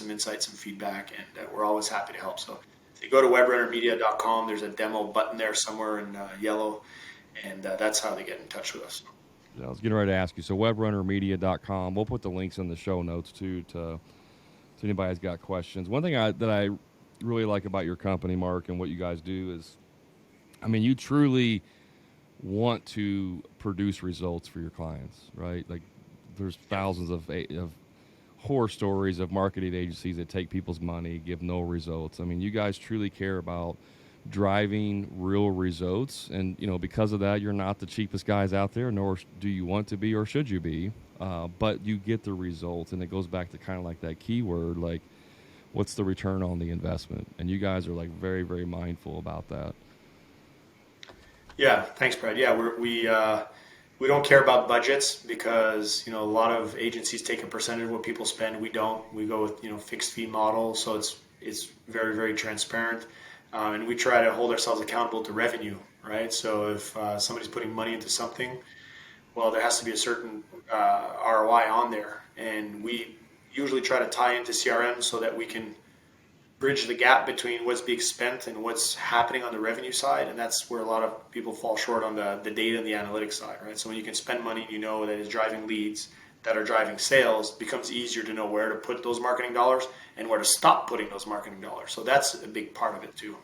insights and feedback, and we're always happy to help. So if you go to webrunnermedia.com, there's a demo button there somewhere in yellow, and that's how they get in touch with us. Yeah, I was getting ready to ask you. So webrunnermedia.com. We'll put the links in the show notes too to anybody who's got questions. One thing that I really like about your company, Mark, and what you guys do is, you truly want to produce results for your clients, right? Like there's thousands of horror stories of marketing agencies that take people's money, give no results. You guys truly care about driving real results, and because of that, you're not the cheapest guys out there, nor do you want to be or should you be, but you get the results. And it goes back to kind of like that keyword, like what's the return on the investment, and you guys are like very, very mindful about that. Yeah, thanks, Brad. Yeah, we don't care about budgets because a lot of agencies take a percentage of what people spend. We don't. We go with fixed fee model, so it's very, very transparent. And we try to hold ourselves accountable to revenue, right? So if somebody's putting money into something, well, there has to be a certain ROI on there. And we usually try to tie into CRM so that we can bridge the gap between what's being spent and what's happening on the revenue side. And that's where a lot of people fall short on the data and the analytics side, right? So when you can spend money, that is driving leads that are driving sales, it becomes easier to know where to put those marketing dollars and where to stop putting those marketing dollars. So that's a big part of it too.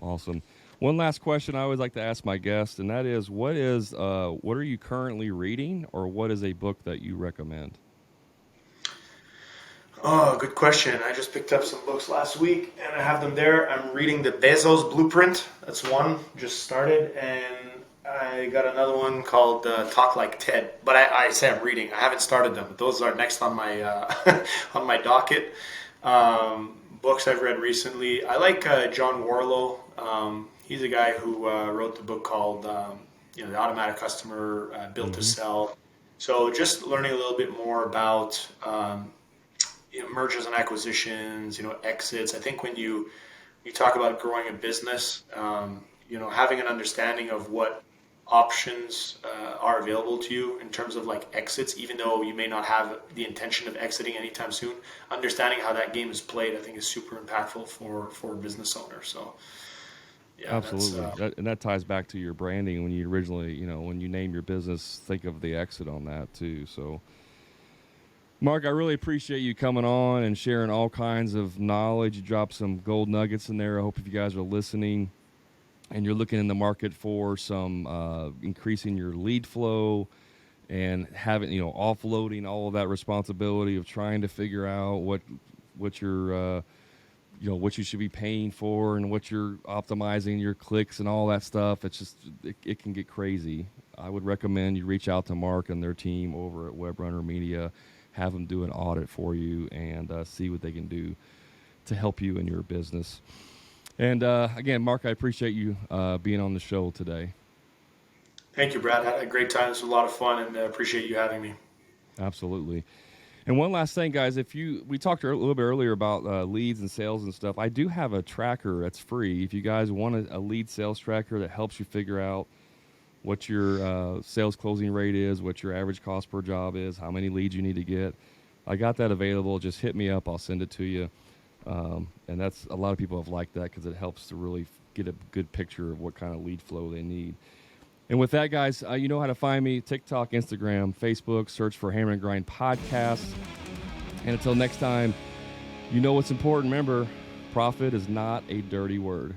Awesome. One last question I always like to ask my guests, and that is, what are you currently reading, or what is a book that you recommend? Oh, good question. I just picked up some books last week and I have them there. I'm reading the Bezos Blueprint. That's one, just started. And I got another one called Talk Like Ted. But I say I'm reading. I haven't started them. Those are next on my on my docket. Books I've read recently. I like John Warlow. He's a guy who wrote the book called The Automatic Customer, Built to Sell. So just learning a little bit more about mergers and acquisitions, exits. I think when you talk about growing a business, having an understanding of what options are available to you in terms of like exits, even though you may not have the intention of exiting anytime soon, understanding how that game is played, I think is super impactful for a business owner. So yeah, absolutely. That ties back to your branding. When you originally, when you name your business, think of the exit on that too. So Mark, I really appreciate you coming on and sharing all kinds of knowledge. You dropped some gold nuggets in there. I hope if you guys are listening and you're looking in the market for some increasing your lead flow and having, offloading all of that responsibility of trying to figure out what your what you should be paying for and what you're optimizing your clicks and all that stuff. It's just, it can get crazy. I would recommend you reach out to Mark and their team over at Webrunner Media. Have them do an audit for you and see what they can do to help you in your business. And again, Mark, I appreciate you being on the show today. Thank you, Brad. I had a great time. This was a lot of fun, and I appreciate you having me. Absolutely. And one last thing, guys, we talked a little bit earlier about leads and sales and stuff. I do have a tracker that's free. If you guys want a lead sales tracker that helps you figure out what your sales closing rate is, what your average cost per job is, how many leads you need to get, I got that available. Just hit me up. I'll send it to you. And that's, a lot of people have liked that because it helps to really get a good picture of what kind of lead flow they need. And with that, guys, you know how to find me: TikTok, Instagram, Facebook. Search for Hammer and Grind Podcast. And until next time, you know what's important. Remember, Profit is not a dirty word.